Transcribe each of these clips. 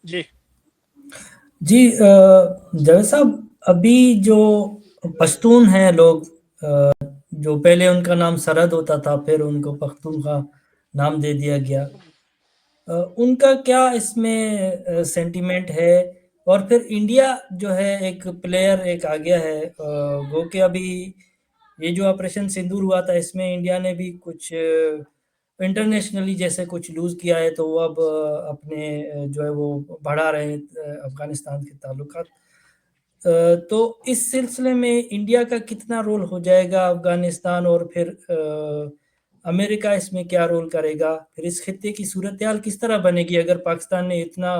جی جی جاوید صاحب، ابھی جو پشتون ہیں لوگ، جو پہلے ان کا نام سرحد ہوتا تھا، پھر ان کو پختونخوا نام دے دیا گیا، ان کا کیا اس میں سینٹیمنٹ ہے؟ اور پھر انڈیا جو ہے ایک پلیئر ایک آ گیا ہے، وہ کہ ابھی یہ جو آپریشن سندور ہوا تھا اس میں انڈیا نے بھی کچھ انٹرنیشنلی جیسے کچھ لوز کیا ہے، تو وہ اب اپنے جو ہے وہ بڑھا رہے ہیں افغانستان کے تعلقات۔ تو اس سلسلے میں انڈیا کا کتنا رول ہو جائے گا افغانستان، اور پھر امریکہ اس میں کیا رول کرے گا؟ پھر اس خطے کی صورتحال کس طرح بنے گی اگر پاکستان نے اتنا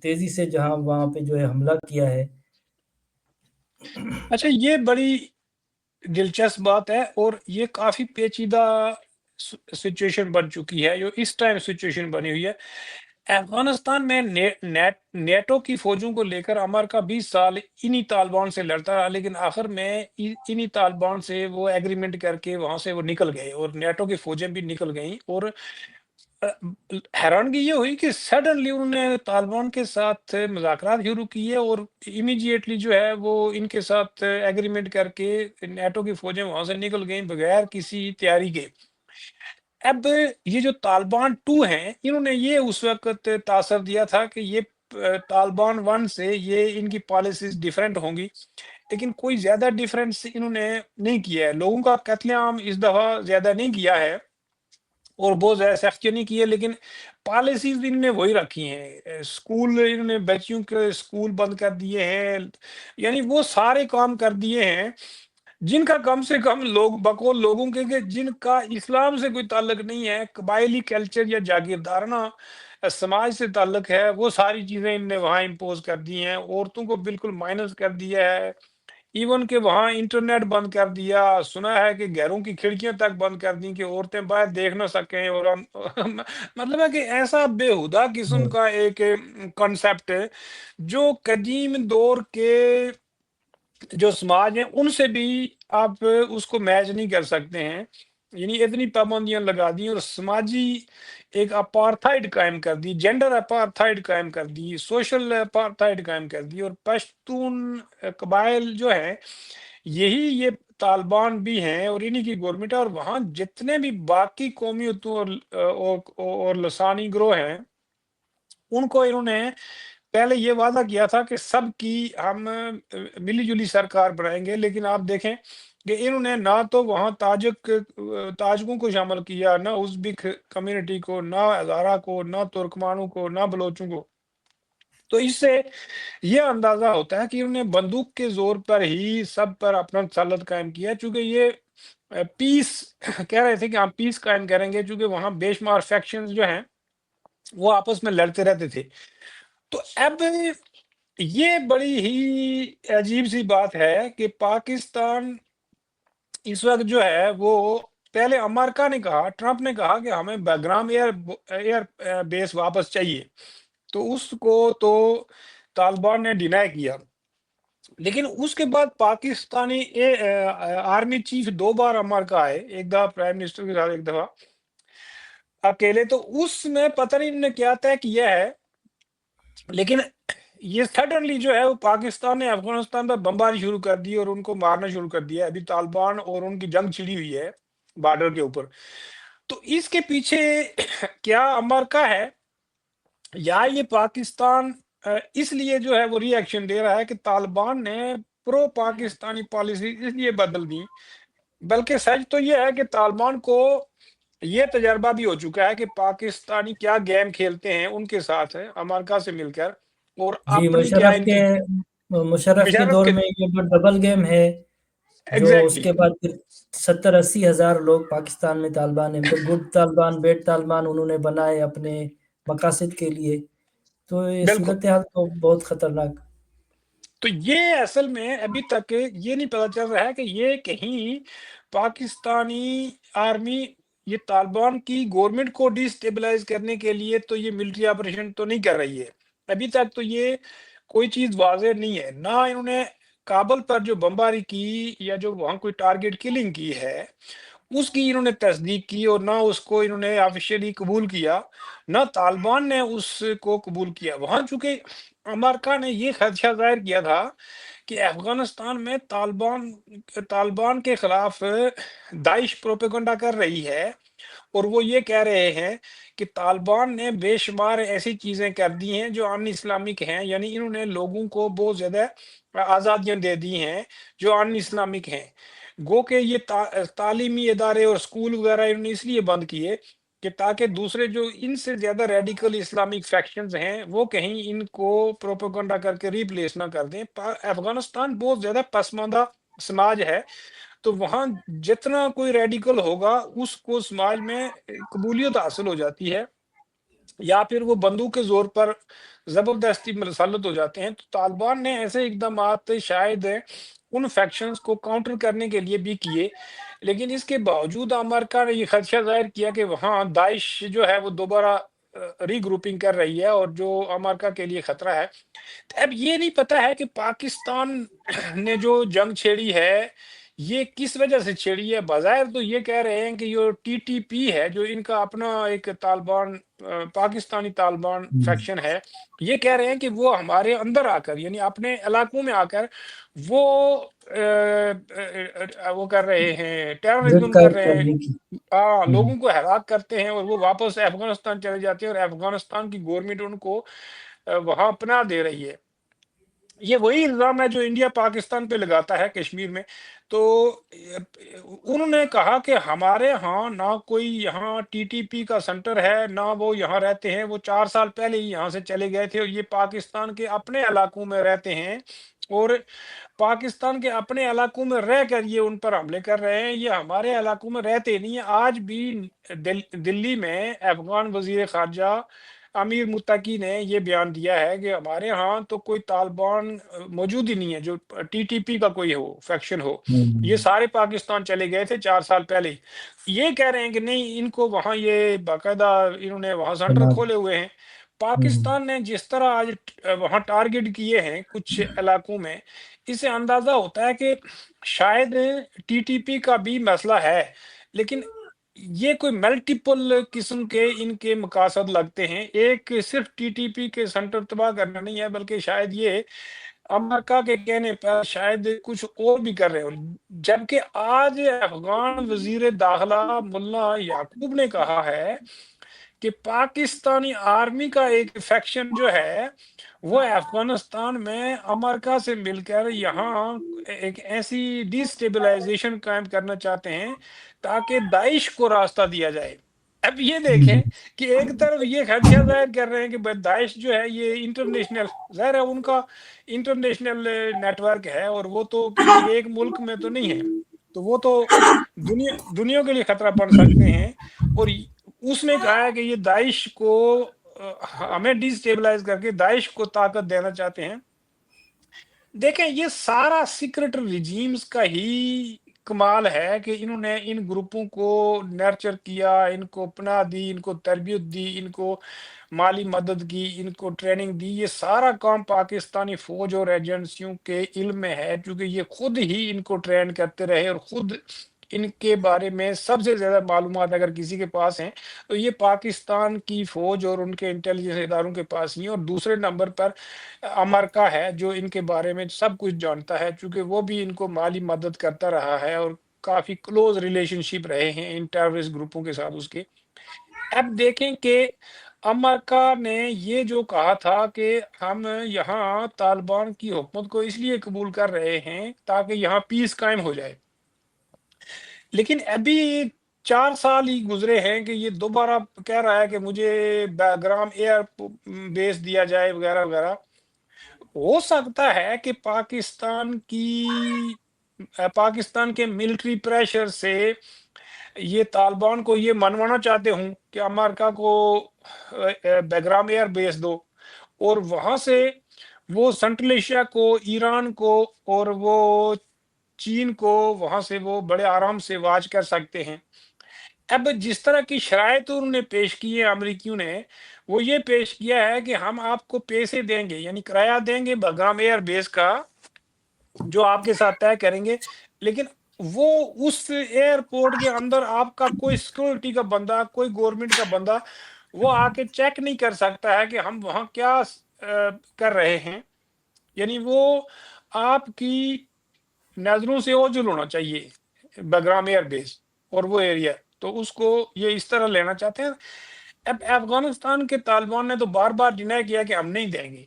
تیزی سے جہاں وہاں پہ جو ہے حملہ کیا ہے؟ اچھا، یہ بڑی دلچسپ بات ہے، اور یہ کافی پیچیدہ سچویشن بن چکی ہے جو اس ٹائم سچویشن بنی ہوئی ہے۔ افغانستان میں نیٹو کی فوجوں کو لے کر امریکہ 20 سال انہی طالبان سے لڑتا رہا، لیکن آخر میں انہی طالبان سے وہ ایگریمنٹ کر کے وہاں سے وہ نکل گئے، اور نیٹو کی فوجیں بھی نکل گئیں۔ اور حیرانگی یہ ہوئی کہ سڈنلی انہوں نے طالبان کے ساتھ مذاکرات شروع کیے، اور امیڈیٹلی جو ہے وہ ان کے ساتھ ایگریمنٹ کر کے نیٹو کی فوجیں وہاں سے نکل گئیں بغیر کسی تیاری کے۔ اب یہ جو طالبان 2 ہیں، انہوں نے یہ اس وقت تاثر دیا تھا کہ یہ طالبان 1 سے یہ ان کی پالیسیز ڈیفرنٹ ہوں گی، لیکن کوئی زیادہ ڈیفرنس انہوں نے نہیں کیا ہے۔ لوگوں کا قتل عام اس دفعہ زیادہ نہیں کیا ہے اور بہت زیادہ سختی نہیں کی ہے، لیکن پالیسیز انہوں نے وہی رکھی ہیں۔ اسکول انہوں نے بچیوں کے اسکول بند کر دیے ہیں، یعنی وہ سارے کام کر دیے ہیں جن کا کم سے کم لوگ بقول لوگوں کے کہ جن کا اسلام سے کوئی تعلق نہیں ہے، قبائلی کلچر یا جاگیردارانہ سماج سے تعلق ہے، وہ ساری چیزیں ان نے وہاں امپوز کر دی ہیں۔ عورتوں کو بالکل مائنس کر دیا ہے، ایون کہ وہاں انٹرنیٹ بند کر دیا، سنا ہے کہ گھروں کی کھڑکیاں تک بند کر دیں کہ عورتیں باہر دیکھ نہ سکیں، اور مطلب ہے کہ ایسا بےہودہ قسم کا ایک کنسیپٹ ہے جو قدیم دور کے جو سماج ہیں ان سے بھی آپ اس کو میچ نہیں کر سکتے ہیں۔ یعنی اتنی پابندیاں لگا دی اور سماجی ایک اپارتھائڈ قائم کر دی، جینڈر اپارتھائڈ قائم کر دی، سوشل اپارتھائڈ قائم کر دی، اور پشتون قبائل جو ہیں یہی یہ طالبان بھی ہیں اور انہی کی گورنمنٹ ہے، اور وہاں جتنے بھی باقی قومیتوں اور لسانی گروہ ہیں ان کو انہوں نے پہلے یہ وعدہ کیا تھا کہ سب کی ہم ملی جلی سرکار بنائیں گے، لیکن آپ دیکھیں کہ انہوں نے نہ تو وہاں تاجکوں کو شامل کیا، نہ ازبک کمیونٹی کو، نہ ہزارہ کو، نہ ترکمانوں کو، نہ بلوچوں کو۔ تو اس سے یہ اندازہ ہوتا ہے کہ انہوں نے بندوق کے زور پر ہی سب پر اپنا تسلط قائم کیا، چونکہ یہ پیس کہہ رہے تھے کہ ہم پیس قائم کریں گے، چونکہ وہاں بے شمار فیکشنز جو ہیں وہ آپس میں لڑتے رہتے تھے۔ تو اب یہ بڑی ہی عجیب سی بات ہے کہ پاکستان اس وقت جو ہے وہ پہلے امریکہ نے کہا، ٹرمپ نے کہا کہ ہمیں بیگرام ایئر بیس واپس چاہیے، تو اس کو تو طالبان نے ڈینائی کیا، لیکن اس کے بعد پاکستانی آرمی چیف 2 بار امریکہ آئے، ایک دفعہ پرائم منسٹر کے ساتھ، ایک دفعہ اکیلے۔ تو اس میں پتہ نہیں انہوں نے کیا طے کیا ہے، لیکن یہ سڈنلی جو ہے وہ پاکستان نے افغانستان پر بمباری شروع کر دی اور ان کو مارنا شروع کر دیا۔ ابھی طالبان اور ان کی جنگ چھڑی ہوئی ہے بارڈر کے اوپر۔ تو اس کے پیچھے کیا امریکہ ہے، یا یہ پاکستان اس لیے جو ہے وہ ری ایکشن دے رہا ہے کہ طالبان نے پرو پاکستانی پالیسی اس لیے بدل دی؟ بلکہ سچ تو یہ ہے کہ طالبان کو یہ تجربہ بھی ہو چکا ہے کہ پاکستانی کیا گیم کھیلتے ہیں ان کے ساتھ ہے امریکہ سے مل کر، اور جی، اپنی کیا ان کی مشرف کے مشرف دور کے میں یہ جو ڈبل گیم ہے، جو اس ایگزیکٹلی کے بعد پھر 70-80 ہزار لوگ پاکستان میں طالبان ہیں، گڈ طالبان بیڈ طالبان انہوں نے بنائے اپنے مقاصد کے لیے، تو یہ بالکل۔ صورتحال تو بہت خطرناک۔ تو یہ اصل میں ابھی تک یہ نہیں پتا چل رہا ہے کہ یہ کہیں پاکستانی آرمی یہ طالبان کی گورنمنٹ کو ڈی اسٹیبلائز کرنے کے لیے تو یہ ملٹری آپریشن تو نہیں کر رہی ہے۔ ابھی تک تو یہ کوئی چیز واضح نہیں ہے، نہ انہوں نے کابل پر جو بمباری کی یا جو وہاں کوئی ٹارگیٹ کلنگ کی ہے اس کی انہوں نے تصدیق کی اور نہ اس کو انہوں نے آفیشیلی قبول کیا، نہ طالبان نے اس کو قبول کیا۔ وہاں چونکہ امریکہ نے یہ خدشہ ظاہر کیا تھا کہ افغانستان میں طالبان کے خلاف داعش پروپیگنڈا کر رہی ہے، اور وہ یہ کہہ رہے ہیں کہ طالبان نے بے شمار ایسی چیزیں کر دی ہیں جو ان اسلامک ہیں، یعنی انہوں نے لوگوں کو بہت زیادہ آزادیاں دے دی ہیں جو ان اسلامک ہیں۔ گو کہ یہ تعلیمی ادارے اور اسکول وغیرہ انہوں نے اس لیے بند کیے کہ تاکہ دوسرے جو ان سے زیادہ ریڈیکل اسلامک فیکشنز ہیں وہ کہیں ان کو پروپیگنڈا کر کے ریپلیس نہ کر دیں۔ افغانستان بہت زیادہ پسماندہ سماج ہے، تو وہاں جتنا کوئی ریڈیکل ہوگا اس کو سماج میں قبولیت حاصل ہو جاتی ہے، یا پھر وہ بندوق کے زور پر زبردستی مسلط ہو جاتے ہیں۔ تو طالبان نے ایسے اقدامات شاید ان فیکشنز کو کاؤنٹر کرنے کے لیے بھی کیے، لیکن اس کے باوجود امریکہ نے یہ خدشہ ظاہر کیا کہ وہاں داعش جو ہے وہ دوبارہ ری گروپنگ کر رہی ہے، اور جو امریکہ کے لیے خطرہ ہے۔ اب یہ نہیں پتا ہے کہ پاکستان نے جو جنگ چھیڑی ہے یہ کس وجہ سے چھیڑی ہے۔ بظاہر تو یہ کہہ رہے ہیں کہ یہ ٹی ٹی پی ہے، جو ان کا اپنا ایک طالبان پاکستانی طالبان فیکشن ہے، یہ کہہ رہے ہیں کہ وہ ہمارے اندر آ کر، یعنی اپنے علاقوں میں آ کر وہ وہ کر رہے ہیں، ٹیررزم کر گرفتار رہے ہیں، کرنے کی۔ لوگوں کو ہلاک کرتے ہیں، اور وہ واپس افغانستان چلے جاتے ہیں، اور افغانستان کی گورنمنٹ ان کو وہاں پناہ دے رہی ہے۔ یہ وہی الزام ہے جو انڈیا پاکستان پہ لگاتا ہے کشمیر میں۔ تو انہوں نے کہا کہ ہمارے ہاں نہ کوئی یہاں ٹی ٹی پی کا سنٹر ہے، نہ وہ یہاں رہتے ہیں، وہ 4 سال پہلے ہی یہاں سے چلے گئے تھے، اور یہ پاکستان کے اپنے علاقوں میں رہتے ہیں، اور پاکستان کے اپنے علاقوں میں رہ کر یہ ان پر حملے کر رہے ہیں، یہ ہمارے علاقوں میں رہتے نہیں ہیں۔ آج بھی دلی میں افغان وزیر خارجہ امیر متقی نے یہ بیان دیا ہے کہ ہمارے ہاں تو کوئی طالبان موجود ہی نہیں ہے جو ٹی ٹی پی کا کوئی ہو، فیکشن ہو، یہ سارے پاکستان چلے گئے تھے 4 سال پہلے ہی۔ یہ کہہ رہے ہیں کہ نہیں، ان کو وہاں یہ باقاعدہ انہوں نے وہاں سینٹر بنا کھولے ہوئے ہیں۔ پاکستان نے جس طرح آج وہاں ٹارگٹ کیے ہیں کچھ علاقوں میں، اس سے اندازہ ہوتا ہے کہ شاید ٹی ٹی پی کا بھی مسئلہ ہے، لیکن یہ کوئی ملٹیپل قسم کے ان کے مقاصد لگتے ہیں۔ ایک صرف ٹی ٹی پی کے سینٹر تباہ کرنا نہیں ہے، بلکہ شاید یہ امریکہ کے کہنے پر شاید کچھ اور بھی کر رہے ہو۔ جبکہ آج افغان وزیر داخلہ ملا یعقوب نے کہا ہے کہ پاکستانی آرمی کا ایک فیکشن جو ہے وہ افغانستان میں امریکہ سے مل کر یہاں ایک ایسی ڈی سٹیبلائزیشن قائم کرنا چاہتے ہیں تاکہ داعش کو راستہ دیا جائے۔ اب یہ دیکھیں کہ ایک طرف یہ خدشہ ظاہر کر رہے ہیں کہ بھائی داعش جو ہے یہ انٹرنیشنل، ظاہر ہے ان کا انٹرنیشنل نیٹ ورک ہے، اور وہ تو کسی ایک ملک میں تو نہیں ہے، تو وہ تو دنیا کے لیے خطرہ بن سکتے ہیں۔ اور اس نے کہا ہے کہ یہ داعش کو ہمیں ڈی سٹیبلائز کر کے داعش کو طاقت دینا چاہتے ہیں۔ دیکھیں یہ سارا سیکرٹ ریجیمز کا ہی کمال ہے کہ انہوں نے ان گروپوں کو نرچر کیا، ان کو پناہ دی، ان کو تربیت دی، ان کو مالی مدد کی، ان کو ٹریننگ دی۔ یہ سارا کام پاکستانی فوج اور ایجنسیوں کے علم میں ہے، کیونکہ یہ خود ہی ان کو ٹرین کرتے رہے، اور خود ان کے بارے میں سب سے زیادہ معلومات اگر کسی کے پاس ہیں تو یہ پاکستان کی فوج اور ان کے انٹیلیجنس اداروں کے پاس ہی ہیں۔ اور دوسرے نمبر پر امریکہ ہے جو ان کے بارے میں سب کچھ جانتا ہے، چونکہ وہ بھی ان کو مالی مدد کرتا رہا ہے، اور کافی کلوز ریلیشن شپ رہے ہیں ان ٹیررسٹ گروپوں کے ساتھ اس کے۔ اب دیکھیں کہ امریکہ نے یہ جو کہا تھا کہ ہم یہاں طالبان کی حکومت کو اس لیے قبول کر رہے ہیں تاکہ یہاں پیس قائم ہو جائے، لیکن ابھی 4 سال ہی گزرے ہیں کہ یہ دوبارہ کہہ رہا ہے کہ مجھے بیگرام ایئر بیس دیا جائے وغیرہ وغیرہ۔ ہو سکتا ہے کہ پاکستان کے ملٹری پریشر سے یہ طالبان کو یہ منوانا چاہتے ہوں کہ امریکہ کو بیگرام ایئر بیس دو، اور وہاں سے وہ سنٹرل ایشیا کو، ایران کو اور وہ چین کو وہاں سے وہ بڑے آرام سے واچ کر سکتے ہیں۔ اب جس طرح کی شرائط انہوں نے پیش کی ہے امریکیوں نے، وہ یہ پیش کیا ہے کہ ہم آپ کو پیسے دیں گے، یعنی کرایہ دیں گے بیگرام ایئر بیس کا جو آپ کے ساتھ طے کریں گے، لیکن وہ اس ایئرپورٹ کے اندر آپ کا کوئی سیکورٹی کا بندہ، کوئی گورنمنٹ کا بندہ وہ آ کے چیک نہیں کر سکتا ہے کہ ہم وہاں کیا کر رہے ہیں. یعنی وہ آپ کی نظروں سے اوجھل ہونا چاہیے بگرام ایئر بیس اور وہ ایریا. تو اس کو یہ اس طرح لینا چاہتے ہیں. اب افغانستان کے طالبان نے تو بار بار ڈینائی کیا کہ ہم نہیں دیں گے.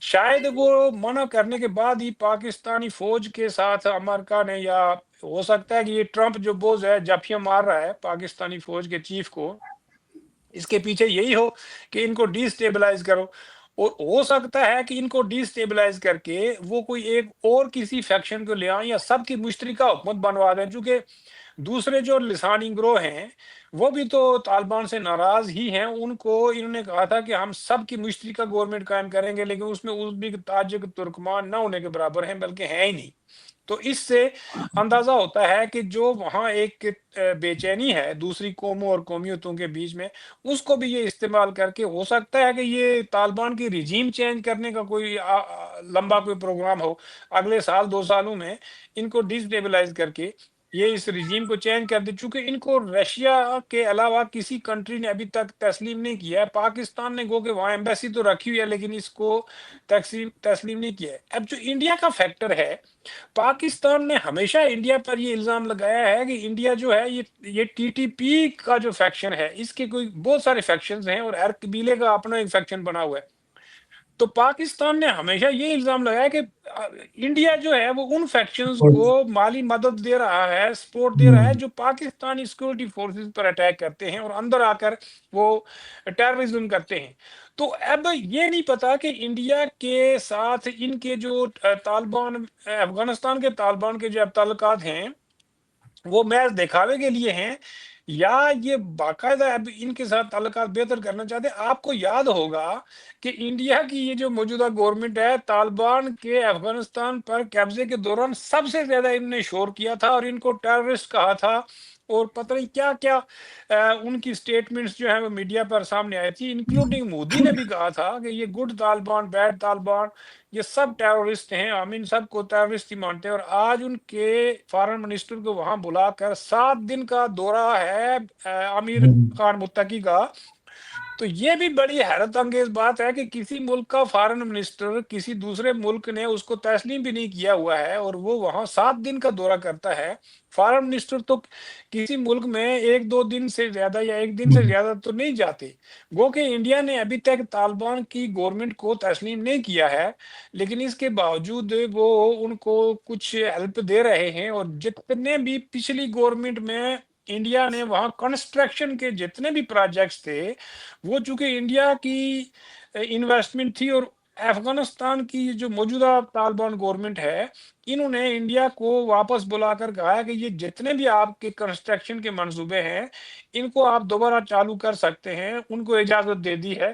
شاید وہ منع کرنے کے بعد ہی پاکستانی فوج کے ساتھ امریکہ نے، یا ہو سکتا ہے کہ یہ ٹرمپ جو بوز ہے جھپیاں مار رہا ہے پاکستانی فوج کے چیف کو، اس کے پیچھے یہی ہو کہ ان کو ڈی سٹیبلائز کرو. اور ہو سکتا ہے کہ ان کو ڈی سٹیبلائز کر کے وہ کوئی ایک اور کسی فیکشن کو لے آئیں یا سب کی مشترکہ حکومت بنوا دیں. چونکہ دوسرے جو لسانی گروہ ہیں وہ بھی تو طالبان سے ناراض ہی ہیں. ان کو انہوں نے کہا تھا کہ ہم سب کی مشترکہ گورنمنٹ قائم کریں گے، لیکن اس میں ازبک، تاجک، ترکمان نہ ہونے کے برابر ہیں، بلکہ ہیں ہی نہیں. تو اس سے اندازہ ہوتا ہے کہ جو وہاں ایک بے چینی ہے دوسری قوموں اور قومیتوں کے بیچ میں، اس کو بھی یہ استعمال کر کے ہو سکتا ہے کہ یہ طالبان کی رجیم چینج کرنے کا کوئی لمبا کوئی پروگرام ہو اگلے سال 2 سالوں میں، ان کو ڈیسٹیبلائز کر کے یہ اس رجیم کو چینج کر دے. چونکہ ان کو رشیا کے علاوہ کسی کنٹری نے ابھی تک تسلیم نہیں کیا ہے. پاکستان نے گو کہ وہاں ایمبیسی تو رکھی ہوئی ہے لیکن اس کو تسلیم نہیں کیا ہے. اب جو انڈیا کا فیکٹر ہے، پاکستان نے ہمیشہ انڈیا پر یہ الزام لگایا ہے کہ انڈیا جو ہے یہ ٹی ٹی پی کا جو فیکشن ہے، اس کے کوئی بہت سارے فیکشنز ہیں اور ہر قبیلے کا اپنا ایک فیکشن بنا ہوا ہے. تو پاکستان نے ہمیشہ یہ الزام لگایا کہ انڈیا جو ہے وہ ان فیکشنز اور کو مالی مدد دے رہا ہے، سپورٹ دے رہا ہے، جو پاکستانی سیکورٹی فورسز پر اٹیک کرتے ہیں اور اندر آ کر وہ ٹیررزم کرتے ہیں. تو اب یہ نہیں پتا کہ انڈیا کے ساتھ ان کے جو طالبان، افغانستان کے طالبان کے جو اب تعلقات ہیں وہ محض دکھاوے کے لیے ہیں، یا یہ باقاعدہ اب ان کے ساتھ تعلقات بہتر کرنا چاہتے ہیں. آپ کو یاد ہوگا کہ انڈیا کی یہ جو موجودہ گورنمنٹ ہے، طالبان کے افغانستان پر قبضے کے دوران سب سے زیادہ ان نے شور کیا تھا اور ان کو ٹیررسٹ کہا تھا، اور پتہ نہیں کیا کیا ان کی سٹیٹمنٹس جو ہیں وہ میڈیا پر سامنے آئی تھی. انکلوڈنگ مودی نے بھی کہا تھا کہ یہ گڈ طالبان، بیڈ طالبان، یہ سب ٹیررسٹ ہیں، ہم ان سب کو ٹیررسٹ ہی مانتے ہیں. اور آج ان کے فارن منسٹر کو وہاں بلا کر 7 دن کا دورہ ہے امیر خان متقی کا. تو یہ بھی بڑی حیرت انگیز بات ہے کہ کسی ملک کا فارن منسٹر کسی دوسرے ملک نے اس کو تسلیم بھی نہیں کیا ہوا ہے اور وہ وہاں 7 دن کا دورہ کرتا ہے. فارن منسٹر تو کسی ملک میں 1-2 دن سے زیادہ یا ایک دن سے زیادہ تو نہیں جاتے. گو کہ انڈیا نے ابھی تک طالبان کی گورنمنٹ کو تسلیم نہیں کیا ہے، لیکن اس کے باوجود وہ ان کو کچھ ہیلپ دے رہے ہیں. اور جتنے بھی پچھلی گورنمنٹ میں انڈیا نے وہاں کنسٹرکشن کے جتنے بھی پروجیکٹس تھے، وہ چونکہ انڈیا کی انویسٹمنٹ تھی، اور افغانستان کی جو موجودہ طالبان گورنمنٹ ہے، انہوں نے انڈیا کو واپس بلا کر کہا ہے کہ یہ جتنے بھی آپ کے کنسٹرکشن کے منصوبے ہیں ان کو آپ دوبارہ چالو کر سکتے ہیں، ان کو اجازت دے دی ہے.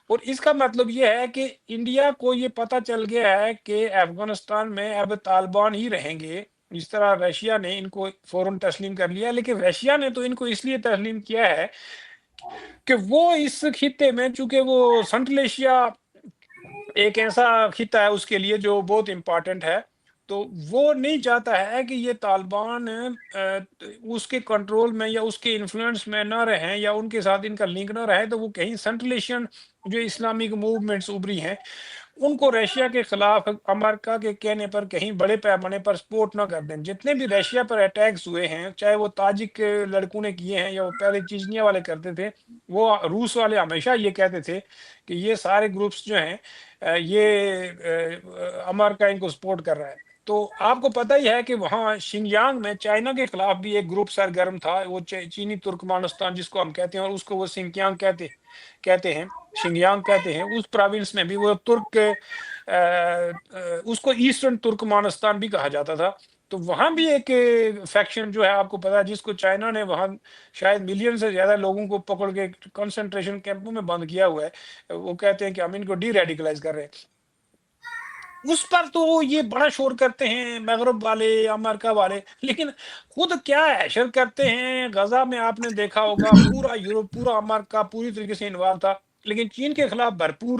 اور اس کا مطلب یہ ہے کہ انڈیا کو یہ پتہ چل گیا ہے کہ افغانستان میں اب طالبان ہی رہیں گے. جس طرح رشیا نے ان کو فوراً تسلیم کر لیا، لیکن رشیا نے تو ان کو اس لیے تسلیم کیا ہے کہ وہ اس خطے میں، چونکہ وہ سنٹرل ایشیا ایک ایسا خطہ ہے اس کے لیے جو بہت امپارٹنٹ ہے، تو وہ نہیں چاہتا ہے کہ یہ طالبان اس کے کنٹرول میں یا اس کے انفلوئنس میں نہ رہیں یا ان کے ساتھ ان کا لنک نہ رہے. تو وہ کہیں سنٹرل ایشین جو اسلامک موومنٹس ابھری ہیں ان کو رشیا کے خلاف امریکہ کے کہنے پر کہیں بڑے پیمانے پر سپورٹ نہ کر دیں. جتنے بھی رشیا پر اٹیکس ہوئے ہیں، چاہے وہ تاجک لڑکوں نے کیے ہیں یا وہ پہلے چیچنیا والے کرتے تھے، وہ روس والے ہمیشہ یہ کہتے تھے کہ یہ سارے گروپس جو ہیں یہ امریکہ ان کو سپورٹ کر رہا ہے. تو آپ کو پتہ ہی ہے کہ وہاں شنجیانگ میں چائنا کے خلاف بھی ایک گروپ سرگرم تھا، وہ چینی ترکمانستان جس کو ہم کہتے ہیں، اور اس کو وہ سنکیانگ کہتے ہیں، شنجیانگ کہتے ہیں. اس پروونس میں بھی وہ ترک اس کو ایسٹرن ترکمانستان بھی کہا جاتا تھا. تو وہاں بھی ایک فیکشن جو ہے آپ کو پتا ہے، جس کو چائنا نے وہاں شاید ملین سے زیادہ لوگوں کو پکڑ کے کنسنٹریشن کیمپوں میں بند کیا ہوا ہے. وہ کہتے ہیں کہ ہم ان کو ڈی ریڈیکلائز کر رہے ہیں. اس پر تو یہ بڑا شور کرتے ہیں مغرب والے، امریکہ والے، لیکن خود کیا حشر کرتے ہیں. غزہ میں آپ نے دیکھا ہوگا پورا یورپ، پورا امریکہ پوری طریقے سے انوالو تھا. لیکن چین کے خلاف بھرپور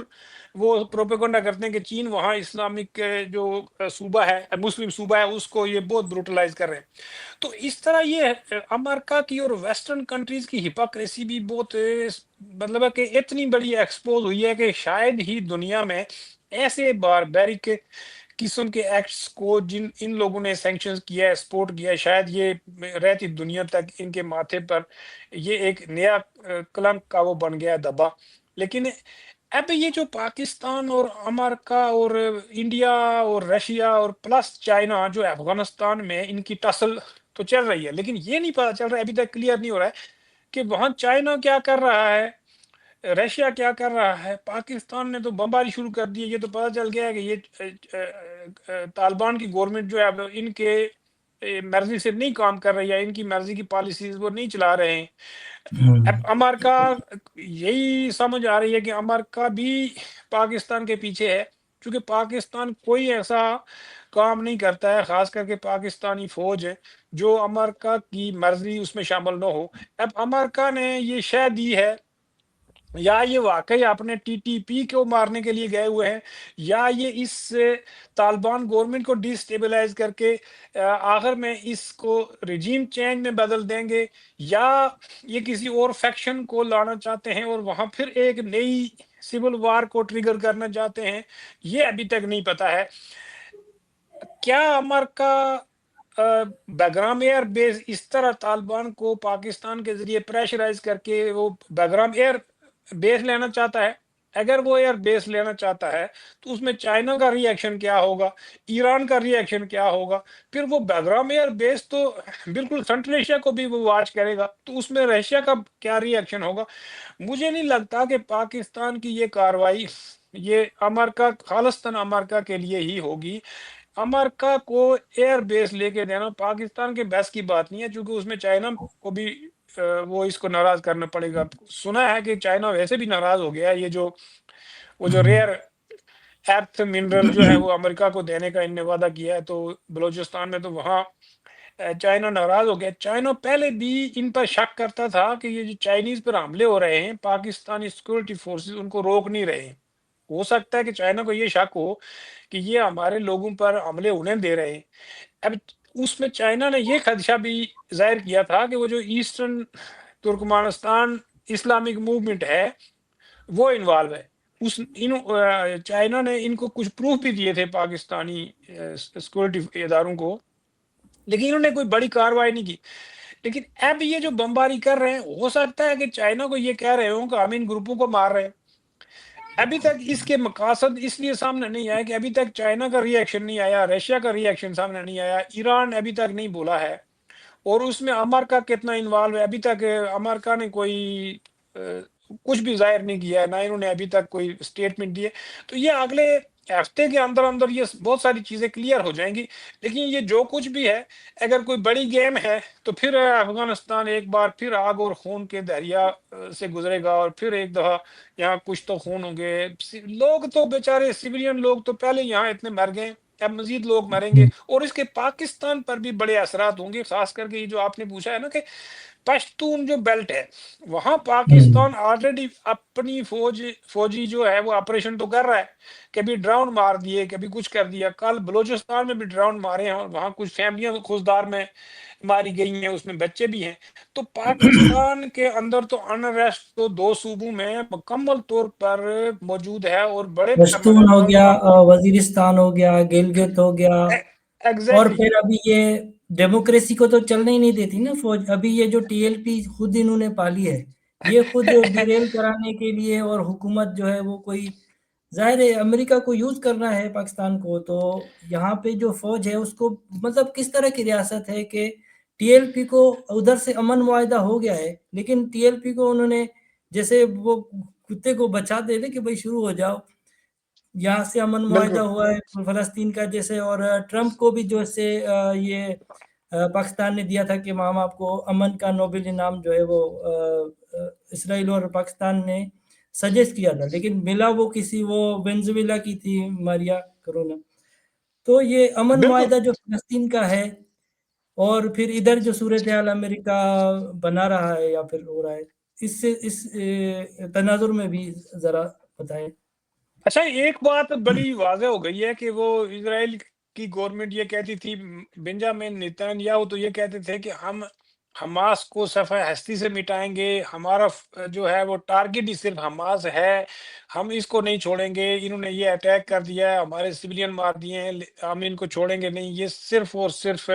وہ پروپیگنڈا کرتے ہیں کہ چین وہاں اسلامک جو صوبہ ہے، مسلم صوبہ ہے، اس کو یہ بہت بروٹلائز کر رہے ہیں۔ تو اس طرح یہ امریکہ کی اور ویسٹرن کنٹریز کی ہپاکریسی بھی بہت مطلب ہے کہ اتنی بڑی ایکسپوز ہوئی ہے کہ شاید ہی دنیا میں ایسے باربیرک قسم کے ایکٹس کو جن ان لوگوں نے سینکشنز کیا ہے، سپورٹ کیا ہے، شاید یہ رہتی دنیا تک ان کے ماتھے پر یہ ایک نیا کلنک کا وہ بن گیا دبا۔ لیکن اب یہ جو پاکستان اور امریکہ اور انڈیا اور رشیا اور پلس چائنا جو افغانستان میں ان کی ٹسل تو چل رہی ہے، لیکن یہ نہیں پتا چل رہا ہے، ابھی تک کلیئر نہیں ہو رہا ہے کہ وہاں چائنا کیا کر رہا ہے، رشیا کیا کر رہا ہے، پاکستان نے تو بمباری شروع کر دی ہے۔ یہ تو پتہ چل گیا ہے کہ یہ طالبان کی گورنمنٹ جو ہے اب ان کے مرضی سے نہیں کام کر رہی ہے، ان کی مرضی کی پالیسیز وہ نہیں چلا رہے ہیں۔ اب امریکہ یہی سمجھ آ رہی ہے کہ امریکہ بھی پاکستان کے پیچھے ہے، کیونکہ پاکستان کوئی ایسا کام نہیں کرتا ہے، خاص کر کے پاکستانی فوج ہے، جو امریکہ کی مرضی اس میں شامل نہ ہو۔ اب امریکہ نے یہ شے دی ہے، یا یہ واقعی اپنے ٹی ٹی پی کو مارنے کے لیے گئے ہوئے ہیں، یا یہ اس طالبان گورنمنٹ کو ڈی سٹیبلائز کر کے آخر میں اس کو رجیم چینج میں بدل دیں گے، یا یہ کسی اور فیکشن کو لانا چاہتے ہیں اور وہاں پھر ایک نئی سول وار کو ٹریگر کرنا چاہتے ہیں، یہ ابھی تک نہیں پتا ہے۔ کیا امریکہ بیگرام ایئر بیس اس طرح طالبان کو پاکستان کے ذریعے پریشرائز کر کے وہ بیگرام ایئر بیس لینا چاہتا ہے؟ اگر وہ ایئر بیس لینا چاہتا ہے تو اس میں چائنا کا ری ایکشن کیا ہوگا، ایران کا ری ایکشن کیا ہوگا؟ پھر وہ بیگرام ایئر بیس تو بالکل سنٹرل ایشیا کو بھی وہ واچ کرے گا، تو اس میں رشیا کا کیا ری ایکشن ہوگا؟ مجھے نہیں لگتا کہ پاکستان کی یہ کاروائی یہ امریکہ خالصتاً امریکہ کے لیے ہی ہوگی۔ امریکہ کو ایئر بیس لے کے دینا پاکستان کے بس کی بات نہیں ہے، چونکہ اس میں چائنا کو بھی وہ اس کو ناراض کرنا پڑے گا۔ سنا ہے کہ چائنا ویسے بھی ناراض ہو گیا ہے، یہ جو وہ جو ریئر ایرتھ منرل جو ہے وہ امریکہ کو دینے کا ان نے وعدہ کیا ہے، تو بلوچستان میں تو وہاں چائنا ناراض ہو گیا۔ چائنا پہلے بھی ان پر شک کرتا تھا کہ یہ جو چائنیز پر حملے ہو رہے ہیں، پاکستانی سیکورٹی فورسز ان کو روک نہیں رہے ہیں۔ ہو سکتا ہے کہ چائنا کو یہ شک ہو کہ یہ ہمارے لوگوں پر حملے ہونے دے رہے ہیں۔ اب اس میں چائنا نے یہ خدشہ بھی ظاہر کیا تھا کہ وہ جو ایسٹرن ترکمانستان اسلامک موومنٹ ہے وہ انوالو ہے۔ چائنا نے ان کو کچھ پروف بھی دیے تھے پاکستانی سیکورٹی اداروں کو، لیکن انہوں نے کوئی بڑی کاروائی نہیں کی۔ لیکن اب یہ جو بمباری کر رہے ہیں، ہو سکتا ہے کہ چائنا کو یہ کہہ رہے ہوں کہ ہم ان گروپوں کو مار رہے ہیں۔ ابھی تک اس کے مقاصد اس لیے سامنے نہیں آیا کہ ابھی تک چائنا کا ری ایکشن نہیں آیا، رشیا کا ری ایکشن سامنے نہیں آیا، ایران ابھی تک نہیں بولا ہے، اور اس میں امریکہ کتنا انوالو ہے ابھی تک امریکہ نے کوئی کچھ بھی ظاہر نہیں کیا ہے، نہ انہوں نے ابھی تک کوئی اسٹیٹمنٹ دی ہے۔ تو یہ اگلے ہفتے کے اندر اندر یہ بہت ساری چیزیں کلیئر ہو جائیں گی، لیکن یہ جو کچھ بھی ہے اگر کوئی بڑی گیم ہے تو پھر افغانستان ایک بار پھر آگ اور خون کے دریا سے گزرے گا، اور پھر ایک دفعہ یہاں کچھ تو خون ہوں گے، لوگ تو بیچارے سویلین لوگ تو پہلے یہاں اتنے مر گئے، اب مزید لوگ مریں گے، اور اس کے پاکستان پر بھی بڑے اثرات ہوں گے، خاص کر کے یہ جو آپ نے پوچھا ہے نا کہ پشتون جو بیلٹ ہے وہاں پاکستان آلریڈی اپنی فوجی جو ہے وہ آپریشن تو کر رہا ہے، کبھی ڈراؤن مار دیے، کبھی کچھ کر دیا، کل بلوچستان میں بھی ڈراؤن مارے ہیں اور وہاں کچھ فیملیاں خوزدار میں ماری گئی ہیں، اس میں بچے بھی ہیں۔ تو پاکستان کے اندر تو انریسٹ تو دو صوبوں میں مکمل طور پر موجود ہے، اور بڑے پشتون پیمانے ہو پر گیا، وزیرستان ہو گیا، گلگت ہو گیا، اور ایگزیکٹلی پھر ابھی یہ ڈیموکریسی کو تو چلنے ہی نہیں دیتی نا فوج، ابھی یہ جو ٹی ایل پی خود انہوں نے پالی ہے، یہ خود ڈیریل کرانے کے لیے، اور حکومت جو ہے وہ کوئی ظاہر ہے امریکہ کو یوز کرنا ہے پاکستان کو، تو یہاں پہ جو فوج ہے اس کو مطلب کس طرح کی ریاست ہے کہ ٹی ایل پی کو ادھر سے امن معاہدہ ہو گیا ہے، لیکن ٹی ایل پی کو انہوں نے جیسے وہ کتے کو بچا دے دے کہ بھائی شروع ہو جاؤ، یہاں سے امن معاہدہ بالکل ہوا ہے فلسطین کا جیسے، اور ٹرمپ کو بھی جو سے یہ پاکستان نے دیا تھا کہ ہم آپ کو امن کا نوبل انعام جو ہے وہ اسرائیل اور پاکستان نے سجیسٹ کیا تھا، لیکن ملا وہ کسی وہ وینزویلا کی تھی ماریا کرونا۔ تو یہ امن بالکل معاہدہ جو فلسطین کا ہے، اور پھر ادھر جو صورتحال امریکہ بنا رہا ہے یا پھر ہو رہا ہے۔ اس تناظر میں بھی ذرا بتائیں۔ اچھا، ایک بات بڑی واضح ہو گئی ہے کہ وہ اسرائیل کی گورنمنٹ یہ کہتی تھی، بنجامن نیتن یاہو تو یہ کہتے تھے کہ ہم حماس کو صفحہ ہستی سے مٹائیں گے، ہمارا جو ہے وہ ٹارگٹ ہی صرف حماس ہے، ہم اس کو نہیں چھوڑیں گے، انہوں نے یہ اٹیک کر دیا ہے، ہمارے سویلین مار دیے ہیں، ہم ان کو چھوڑیں گے نہیں، یہ صرف اور صرف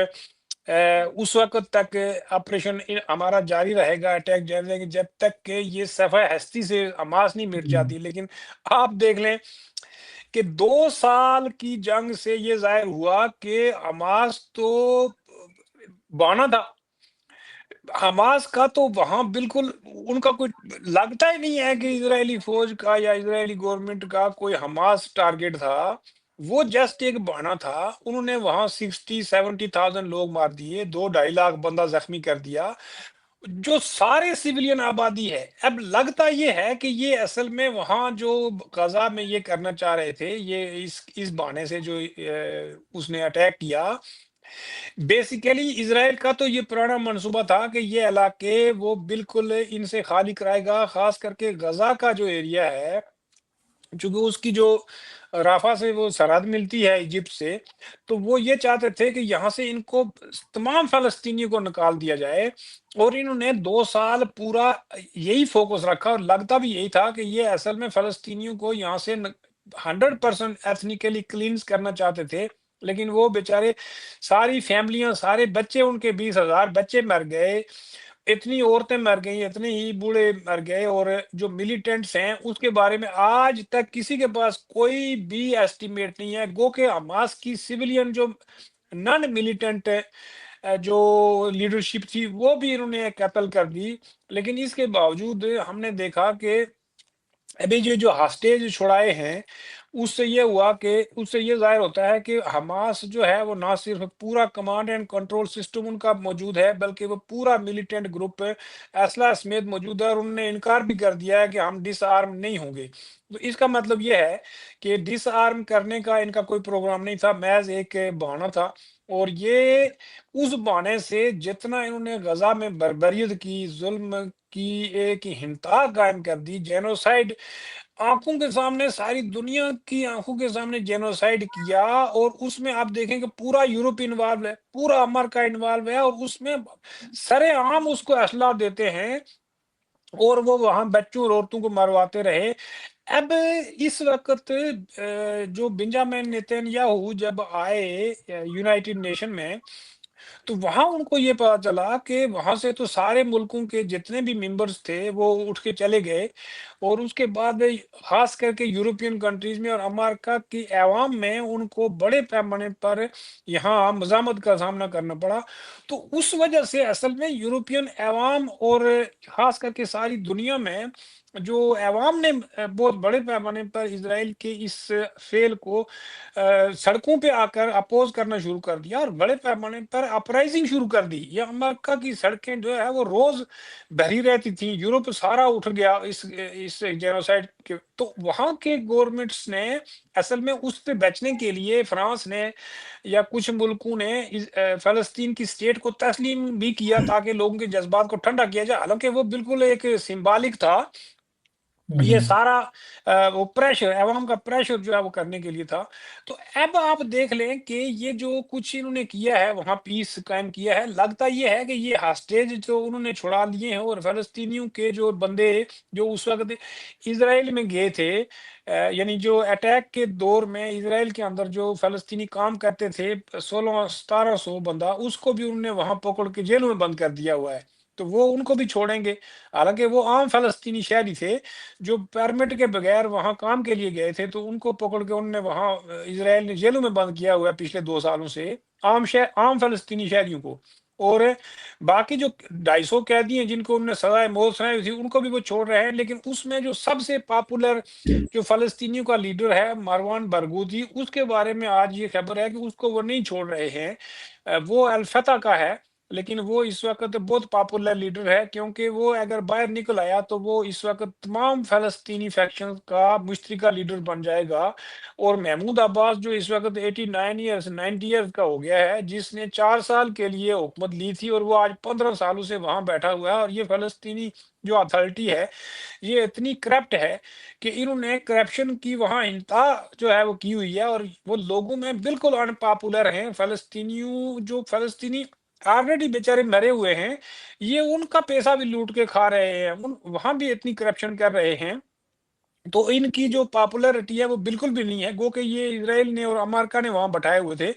اس وقت تک آپریشن ہمارا جاری رہے گا، اٹیک جاری رہے گا جب تک کہ یہ صفحہ ہستی سے حماس نہیں مٹ جاتی۔ لیکن آپ دیکھ لیں کہ 2 سال کی جنگ سے یہ ظاہر ہوا کہ حماس تو بانا تھا، حماس کا تو وہاں بالکل ان کا کوئی لگتا ہی نہیں ہے کہ اسرائیلی فوج کا یا اسرائیلی گورنمنٹ کا کوئی حماس ٹارگٹ تھا، وہ جسٹ ایک بہانا تھا۔ انہوں نے وہاں 60-70,000 لوگ مار دیے، 2-2.5 لاکھ بندہ زخمی کر دیا، جو سارے سیولین آبادی ہے۔ اب لگتا یہ ہے کہ یہ اصل میں وہاں جو غزہ میں یہ کرنا چاہ رہے تھے، یہ اس بہانے سے جو اس نے اٹیک کیا، بیسیکلی اسرائیل کا تو یہ پرانا منصوبہ تھا کہ یہ علاقے وہ بالکل ان سے خالی کرائے گا، خاص کر کے غزہ کا جو ایریا ہے، چونکہ اس کی جو رافع سے وہ سرحد ملتی ہے ایجپٹ سے، تو وہ یہ چاہتے تھے کہ یہاں سے ان کو تمام فلسطینیوں کو نکال دیا جائے، اور انہوں نے 2 سال پورا یہی فوکس رکھا، اور لگتا بھی یہی تھا کہ یہ اصل میں فلسطینیوں کو یہاں سے 100% ایتھنیکلی کلینز کرنا چاہتے تھے۔ لیکن وہ بیچارے ساری فیملیاں، سارے بچے، ان کے 20,000 بچے مر گئے، اتنی عورتیں مر گئیں، اتنے ہی بوڑھے مر گئے، اور جو ملیٹنٹس ہیں اس کے بارے میں آج تک کسی کے پاس کوئی بھی ایسٹیمیٹ نہیں ہے۔ گو کہ حماس کی سیولین جو نان ملیٹنٹ جو لیڈرشپ تھی وہ بھی انہوں نے قتل کر دی، لیکن اس کے باوجود ہم نے دیکھا کہ ابھی جو ہاسٹیج چھڑائے ہیں، اس سے یہ ہوا کہ اس سے یہ ظاہر ہوتا ہے کہ حماس جو ہے وہ نہ صرف پورا کمانڈ اینڈ کنٹرول سسٹم ان کا موجود ہے، بلکہ وہ پورا ملیٹنٹ گروپ اسلحہ سمیت موجود ہے، اور انہوں نے انکار بھی کر دیا ہے کہ ہم ڈس آرم نہیں ہوں گے۔ تو اس کا مطلب یہ ہے کہ ڈس آرم کرنے کا ان کا کوئی پروگرام نہیں تھا، محض ایک بہانہ تھا، اور یہ اس بہانے سے جتنا انہوں نے غزہ میں بربریت کی، ظلم کی ایک انتہا قائم کر دی، جینوسائیڈ آنکھوں کے سامنے، ساری دنیا کی آنکھوں کے سامنے جینوسائیڈ کیا، اور اس میں آپ دیکھیں کہ پورا یورپ انوالو ہے، پورا امریکہ انوالو ہے، اور اس میں سرے عام اس کو اسلحہ دیتے ہیں، اور وہ وہاں بچوں اور عورتوں کو مرواتے رہے۔ اب اس وقت جو بنجامن نیتن یاہو جب آئے یونائٹڈ نیشن میں، تو وہاں ان کو یہ پتا چلا کہ وہاں سے تو سارے ملکوں کے جتنے بھی ممبرز تھے وہ اٹھ کے چلے گئے، اور اس کے بعد خاص کر کے یورپین کنٹریز میں اور امریکہ کی عوام میں ان کو بڑے پیمانے پر یہاں مزاحمت کا سامنا کرنا پڑا۔ تو اس وجہ سے اصل میں یورپین عوام اور خاص کر کے ساری دنیا میں جو عوام نے بہت بڑے پیمانے پر اسرائیل کے اس فعل کو سڑکوں پہ آ کر اپوز کرنا شروع کر دیا، اور بڑے پیمانے پر اپرائزنگ شروع کر دی۔ یہ امریکہ کی سڑکیں جو ہے وہ روز بھری رہتی تھیں، یورپ سارا اٹھ گیا اس جینوسائیڈ کے۔ تو وہاں کے گورنمنٹس نے اصل میں اس سے بچنے کے لیے، فرانس نے یا کچھ ملکوں نے فلسطین کی اسٹیٹ کو تسلیم بھی کیا تاکہ لوگوں کے جذبات کو ٹھنڈا کیا جائے، حالانکہ وہ بالکل ایک سمبالک تھا، یہ سارا وہ پریشر، عوام کا پریشر جو ہے وہ کرنے کے لیے تھا۔ تو اب آپ دیکھ لیں کہ یہ جو کچھ انہوں نے کیا ہے، وہاں پیس قائم کیا ہے، لگتا یہ ہے کہ یہ ہاسٹیج جو انہوں نے چھڑا لیے ہیں، اور فلسطینیوں کے جو بندے جو اس وقت اسرائیل میں گئے تھے، یعنی جو اٹیک کے دور میں اسرائیل کے اندر جو فلسطینی کام کرتے تھے، 1600-1700 بندہ، اس کو بھی انہوں نے وہاں پکڑ کے جیلوں میں بند کر دیا ہوا ہے، تو وہ ان کو بھی چھوڑیں گے، حالانکہ وہ عام فلسطینی شہری تھے جو پرمٹ کے بغیر وہاں کام کے لیے گئے تھے، تو ان کو پکڑ کے انہوں نے وہاں اسرائیل نے جیلوں میں بند کیا ہوا ہے پچھلے 2 سالوں سے، عام فلسطینی شہریوں کو۔ اور باقی جو 250 قیدی ہیں جن کو انہوں نے سزائے موت سنائی ہوئی تھی، ان کو بھی وہ چھوڑ رہے ہیں، لیکن اس میں جو سب سے پاپولر جو فلسطینیوں کا لیڈر ہے مروان برغوثی، اس کے بارے میں آج یہ خبر ہے کہ اس کو وہ نہیں چھوڑ رہے ہیں، وہ الفتح کا ہے، لیکن وہ اس وقت بہت پاپولر لیڈر ہے، کیونکہ وہ اگر باہر نکل آیا تو وہ اس وقت تمام فلسطینی فیکشن کا مشترکہ لیڈر بن جائے گا۔ اور محمود عباس جو اس وقت 89 ایئرس 90 ایئرس کا ہو گیا ہے، جس نے 4 سال کے لیے حکومت لی تھی، اور وہ آج 15 سالوں سے وہاں بیٹھا ہوا ہے، اور یہ فلسطینی جو اتھارٹی ہے یہ اتنی کرپٹ ہے کہ انہوں نے کرپشن کی وہاں انتہا جو ہے وہ کی ہوئی ہے، اور وہ لوگوں میں بالکل ان پاپولر ہیں۔ فلسطینیوں جو فلسطینی آلریڈی بیچارے مرے ہوئے ہیں، یہ ان کا پیسہ بھی لوٹ کے کھا رہے ہیں، وہاں بھی اتنی کرپشن کر رہے ہیں، تو ان کی جو پاپولرٹی ہے وہ بالکل بھی نہیں ہے۔ گو کہ یہ اسرائیل نے اور امریکہ نے وہاں بٹھائے ہوئے تھے،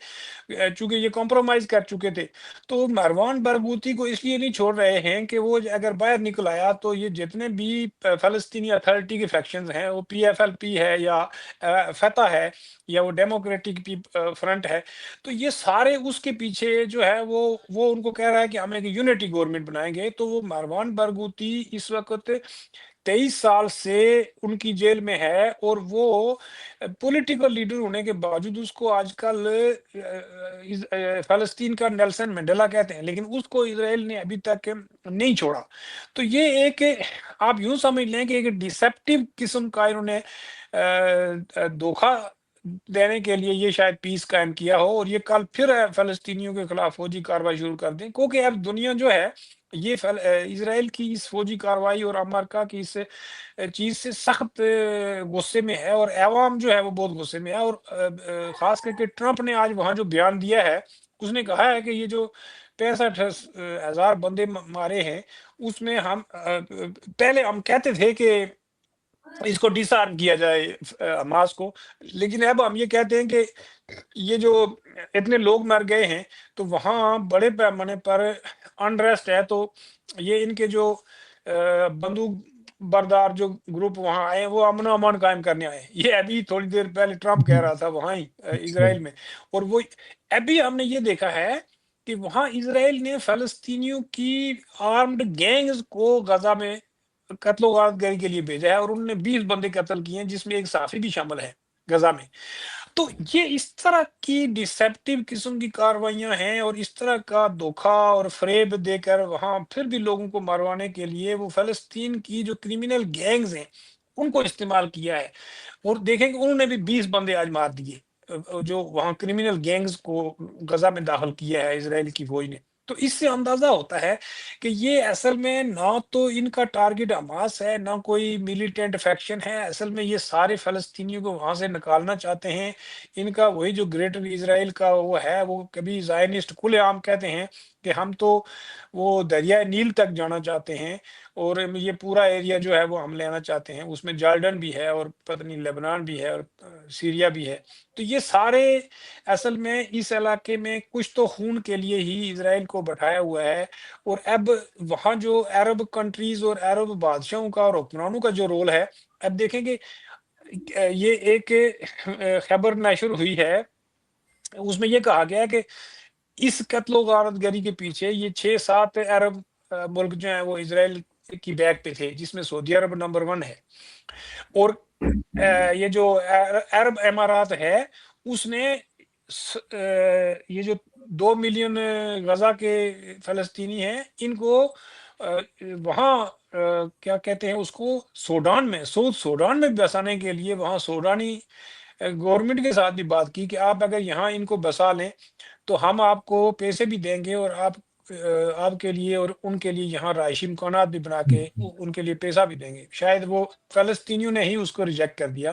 چونکہ یہ کمپرومائز کر چکے تھے، تو مروان برغوثی کو اس لیے نہیں چھوڑ رہے ہیں کہ وہ اگر باہر نکل آیا تو یہ جتنے بھی فلسطینی اتھارٹی کے فیکشنز ہیں، وہ پی ایف ایل پی ہے یا فتح ہے یا وہ ڈیموکریٹک فرنٹ ہے، تو یہ سارے اس کے پیچھے جو ہے وہ ان کو کہہ رہا ہے کہ ہم ایک یونٹی گورنمنٹ بنائیں گے۔ تو وہ مروان برغوثی اس وقت 23 سال سے ان کی جیل میں ہے، اور وہ پولیٹیکل لیڈر ہونے کے باوجود اس کو آج کل فلسطین کا نیلسن منڈیلا کہتے ہیں، لیکن اس کو اسرائیل نے ابھی تک نہیں چھوڑا۔ تو یہ ایک آپ یوں سمجھ لیں کہ ایک ڈیسپٹیو قسم کا انہوں نے دھوکہ دینے کے لیے یہ شاید پیس قائم کیا ہو، اور یہ کل پھر فلسطینیوں کے خلاف فوجی کارروائی شروع کر دیں، کیونکہ اب دنیا جو ہے یہ اسرائیل کی اس فوجی کارروائی اور امریکہ کی اس چیز سے سخت غصے میں ہے، اور عوام جو ہے وہ بہت غصے میں ہے۔ اور خاص کر کے ٹرمپ نے آج وہاں جو بیان دیا ہے، اس نے کہا ہے کہ یہ جو 65,000 بندے مارے ہیں، اس میں ہم پہلے ہم کہتے تھے کہ اس کو ڈس آرم کیا جائے حماس کو، لیکن اب ہم یہ کہتے ہیں کہ یہ جو اتنے لوگ مر گئے ہیں تو وہاں بڑے پیمانے پر انریسٹ ہے، تو یہ ان کے جو بندوق بردار جو گروپ وہاں آئے ہیں وہ امن و امان قائم کرنے آئے ہیں۔ یہ ابھی تھوڑی دیر پہلے ٹرمپ کہہ رہا تھا وہاں ہی اسرائیل میں، اور وہ ابھی ہم نے یہ دیکھا ہے کہ وہاں اسرائیل نے فلسطینیوں کی آرمڈ گینگز کو غزہ میں قتل و غارت گری کے لیے بھیجا ہے، اور انہوں نے 20 بندے قتل کیے ہیں، جس میں ایک صحافی بھی شامل ہے غزہ میں۔ تو یہ اس طرح کی ڈسیپٹیو قسم کی کارروائیاں ہیں، اور اس طرح کا دھوکہ اور فریب دے کر وہاں پھر بھی لوگوں کو مروانے کے لیے وہ فلسطین کی جو کرمینل گینگز ہیں ان کو استعمال کیا ہے۔ اور دیکھیں کہ انہوں نے بھی 20 بندے آج مار دیے، جو وہاں کرمینل گینگز کو غزہ میں داخل کیا ہے اسرائیل کی فوج نے۔ تو اس سے اندازہ ہوتا ہے کہ یہ اصل میں نہ تو ان کا ٹارگٹ حماس ہے، نہ کوئی ملیٹنٹ فیکشن ہے، اصل میں یہ سارے فلسطینیوں کو وہاں سے نکالنا چاہتے ہیں۔ ان کا وہی جو گریٹر اسرائیل کا وہ ہے، وہ کبھی زائنسٹ کھلے عام کہتے ہیں کہ ہم تو وہ دریائے نیل تک جانا چاہتے ہیں، اور یہ پورا ایریا جو ہے وہ ہم لینا چاہتے ہیں، اس میں جارڈن بھی ہے اور پتہ نہیں لیبنان بھی ہے اور سیریا بھی ہے۔ تو یہ سارے اصل میں اس علاقے میں کچھ تو خون کے لیے ہی اسرائیل کو بٹھایا ہوا ہے، اور اب وہاں جو عرب کنٹریز اور عرب بادشاہوں کا اور حکمرانوں کا جو رول ہے، اب دیکھیں کہ یہ ایک خبر نشر ہوئی ہے، اس میں یہ کہا گیا ہے کہ اس قتل و غارت گری کے پیچھے یہ 6-7 عرب ملک جو ہیں وہ اسرائیل کی بیک پہ تھے، جس میں سعودی عرب نمبر 1 ہے، اور یہ جو عرب امارات ہے اس نے یہ جو 2 ملین غزہ کے فلسطینی ہیں ان کو وہاں کیا کہتے ہیں اس کو، سوڈان میں سوڈان میں بسانے کے لیے وہاں سوڈانی گورنمنٹ کے ساتھ بھی بات کی کہ آپ اگر یہاں ان کو بسا لیں تو ہم آپ کو پیسے بھی دیں گے، اور آپ کے لیے اور ان کے لیے یہاں رہائشی مکانات بھی بنا کے ان کے لیے پیسہ بھی دیں گے۔ شاید وہ فلسطینیوں نے ہی اس کو ریجیکٹ کر دیا۔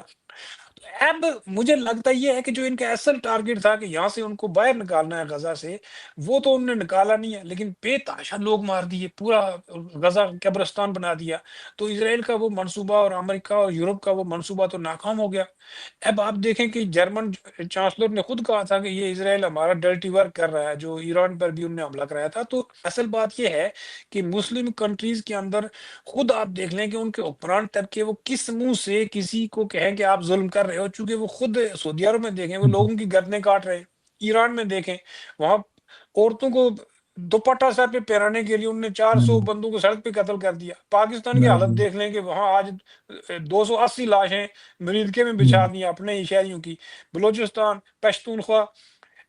اب مجھے لگتا یہ ہے کہ جو ان کا اصل ٹارگٹ تھا کہ یہاں سے ان کو باہر نکالنا ہے غزہ سے، وہ تو انہوں نے نکالا نہیں ہے، لیکن بے تحاشا لوگ مار دیے، پورا غزہ قبرستان بنا دیا۔ تو اسرائیل کا وہ منصوبہ اور امریکہ اور یورپ کا وہ منصوبہ تو ناکام ہو گیا۔ اب آپ دیکھیں کہ جرمن چانسلر نے خود کہا تھا کہ یہ اسرائیل ہمارا ڈرٹی ورک کر رہا ہے، جو ایران پر بھی انہوں نے حملہ کرایا تھا۔ تو اصل بات یہ ہے کہ مسلم کنٹریز کے اندر خود آپ دیکھ لیں کہ ان کے حکمران طبقے وہ کس منہ سے کسی کو کہیں کہ آپ ظلم کر رہے ہو، چونکہ وہ خود سعودی عرب میں دیکھیں وہ لوگوں کی گردنیں کاٹ رہے ہیں، ایران میں دیکھیں وہاں عورتوں کو دوپٹہ سر پہ پہرانے کے لیے انہوں نے 400 بندوں کو سڑک پہ قتل کر دیا۔ پاکستان کی حالت دیکھ لیں کہ وہاں آج 280 لاشیں مریدکے میں بچھا دی اپنے ہی شہریوں کی۔ بلوچستان، پشتونخوا،